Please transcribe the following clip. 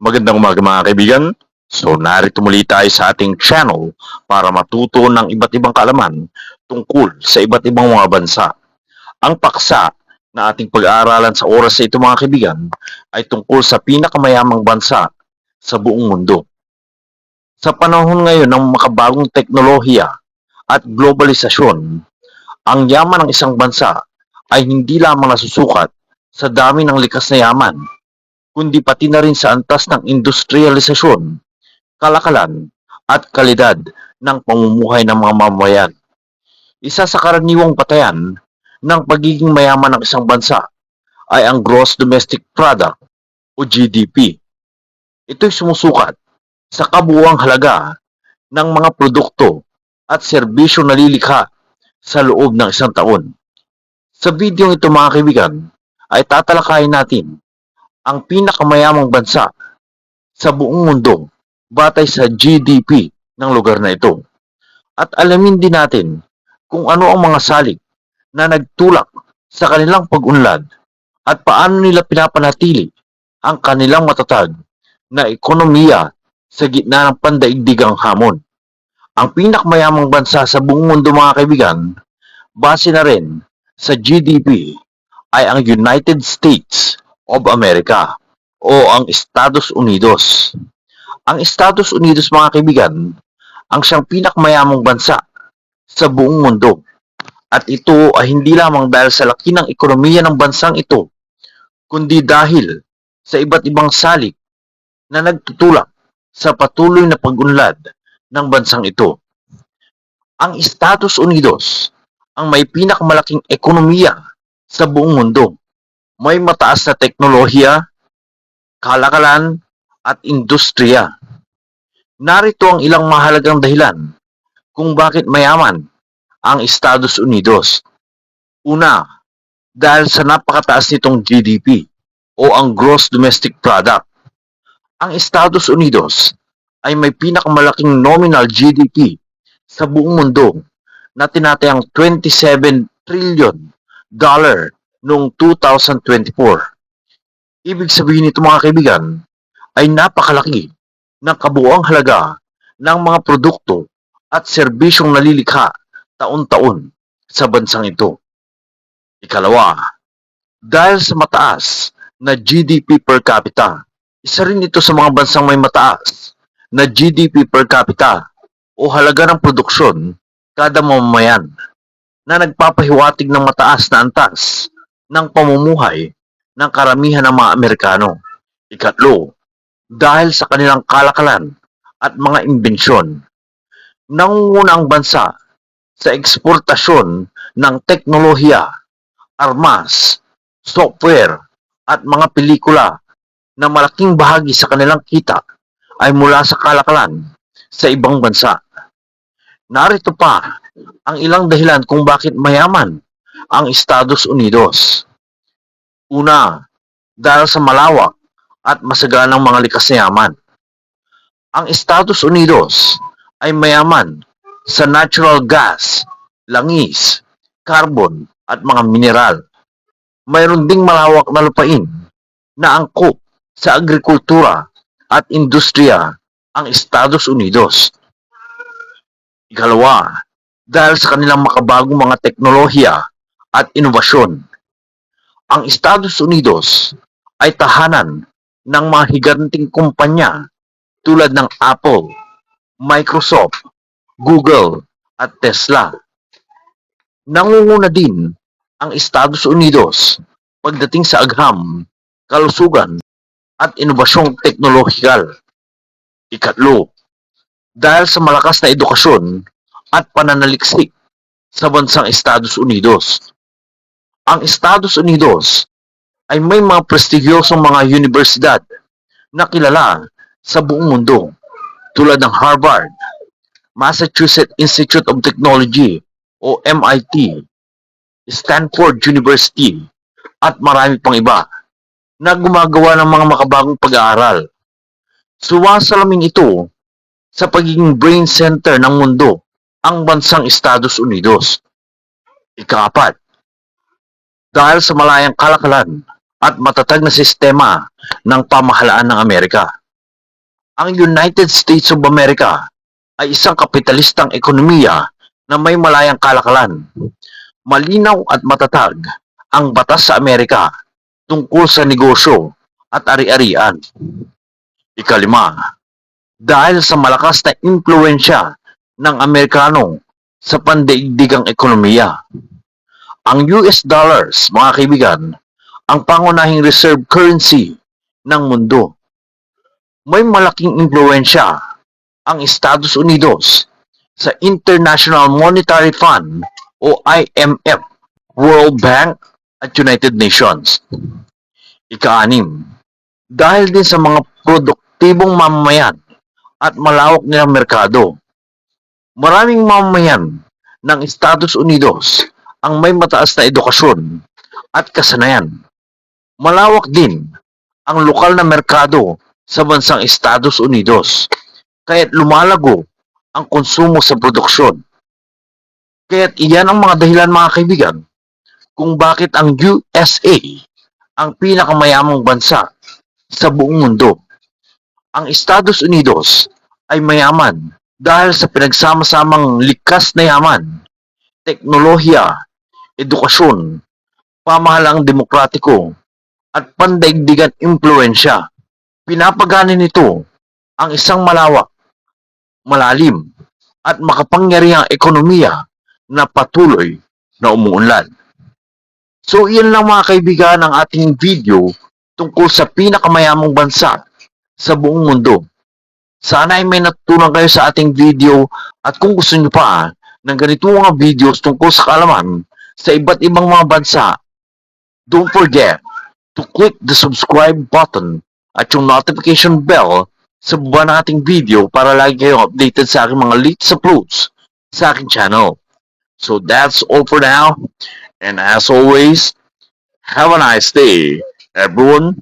Magandang umaga mga kaibigan. So narito muli tayo sa ating channel para matuto ng iba't ibang kaalaman tungkol sa iba't ibang mga bansa. Ang paksa na ating pag-aaralan sa oras na ito mga kaibigan ay tungkol sa pinakamayamang bansa sa buong mundo. Sa panahon ngayon ng makabagong teknolohiya at globalisasyon, ang yaman ng isang bansa ay hindi lamang nasusukat sa dami ng likas na yaman, kundi pati na rin sa antas ng industrialisasyon, kalakalan, at kalidad ng pamumuhay ng mga mamamayan. Isa sa karaniwang batayan ng pagiging mayaman ng isang bansa ay ang Gross Domestic Product o GDP. Ito'y sumusukat sa kabuuang halaga ng mga produkto at serbisyo na lilikha sa loob ng isang taon. Sa video ito mga kaibigan, ay tatalakayin natin ang pinakamayamang bansa sa buong mundo batay sa GDP ng lugar na ito. At alamin din natin kung ano ang mga salik na nagtulak sa kanilang pag-unlad at paano nila pinapanatili ang kanilang matatag na ekonomiya sa gitna ng pandaigdigang hamon. Ang pinakamayamang bansa sa buong mundo mga kaibigan, base na rin sa GDP, ay ang United States of America o ang Estados Unidos. Ang Estados Unidos mga kaibigan, ang siyang pinakamayamang bansa sa buong mundo. At ito ay hindi lamang dahil sa laki ng ekonomiya ng bansang ito, kundi dahil sa iba't ibang salik na nagtutulak sa patuloy na pag-unlad ng bansang ito. Ang Estados Unidos ang may pinakamalaking ekonomiya sa buong mundo. May mataas na teknolohiya, kalakalan, at industriya. Narito ang ilang mahalagang dahilan kung bakit mayaman ang Estados Unidos. Una, dahil sa napakataas nitong GDP o ang Gross Domestic Product. Ang Estados Unidos ay may pinakamalaking nominal GDP sa buong mundo na tinatayang $27 trillion noong 2024. Ibig sabihin nito mga kaibigan ay napakalaki ng kabuuang halaga ng mga produkto at serbisyong nalilikha taon-taon sa bansang ito. Ikalawa, dahil sa mataas na GDP per capita, isa rin ito sa mga bansang may mataas na GDP per capita o halaga ng produksyon kada mamamayan na nagpapahiwatig ng mataas na antas ng pamumuhay ng karamihan ng mga Amerikano. Ikatlo, dahil sa kanilang kalakalan at mga imbensyon, nangunguna ang bansa sa eksportasyon ng teknolohiya, armas, software, at mga pelikula na malaking bahagi sa kanilang kita ay mula sa kalakalan sa ibang bansa. Narito pa ang ilang dahilan kung bakit mayaman ang Estados Unidos. Una, dahil sa malawak at masaganang mga likas na yaman. Ang Estados Unidos ay mayaman sa natural gas, langis, carbon at mga mineral. Mayroon ding malawak na lupain na angkop sa agrikultura at industriya ang Estados Unidos. Ikalawa, dahil sa kanilang makabagong mga teknolohiya at inobasyon. Ang Estados Unidos ay tahanan ng mga higanting kumpanya tulad ng Apple, Microsoft, Google at Tesla. Nangunguna din ang Estados Unidos pagdating sa agham, kalusugan at inobasyong teknolohikal. Ikatlo, dahil sa malakas na edukasyon at pananaliksik sa bansang Estados Unidos. Ang Estados Unidos ay may mga prestigyosong mga universidad na kilala sa buong mundo tulad ng Harvard, Massachusetts Institute of Technology o MIT, Stanford University at marami pang iba na gumagawa ng mga makabagong pag-aaral. Sumasalamin ito sa pagiging brain center ng mundo ang bansang Estados Unidos. Ikaapat, dahil sa malayang kalakalan at matatag na sistema ng pamahalaan ng Amerika. Ang United States of America ay isang kapitalistang ekonomiya na may malayang kalakalan. Malinaw at matatag ang batas sa Amerika tungkol sa negosyo at ari-arian. Ikalima, dahil sa malakas na impluensya ng Amerikano sa pandaigdigang ekonomiya. Ang US dollars, mga kaibigan, ang pangunahing reserve currency ng mundo. May malaking impluensya ang Estados Unidos sa International Monetary Fund o IMF, World Bank at United Nations. Ika-anim, dahil din sa mga produktibong mamamayan at malawak nilang merkado. Maraming mamamayan ng Estados Unidos ang may mataas na edukasyon at kasanayan. Malawak din ang lokal na merkado sa bansang Estados Unidos, kaya't lumalago ang konsumo sa produksyon. Kaya't iyan ang mga dahilan, mga kaibigan, kung bakit ang USA ang pinakamayamang bansa sa buong mundo. Ang Estados Unidos ay mayaman dahil sa pinagsama-samang likas na yaman, teknolohiya, edukasyon, pamahalaang demokratiko, at pandaigdigan impluensya. Pinapagana nito ang isang malawak, malalim, at makapangyarihang ekonomiya na patuloy na umuunlad. So iyan lang, mga kaibigan, ang ating video tungkol sa pinakamayamang bansa sa buong mundo. Sana ay may natutunan kayo sa ating video, at kung gusto nyo pa ng ganito mga videos tungkol sa kaalaman sa iba't ibang mga bansa, don't forget to click the subscribe button at yung notification bell sa baba ng ating video para lagi kayong updated sa aking mga latest uploads sa aking channel. So that's all for now, and as always, have a nice day, everyone.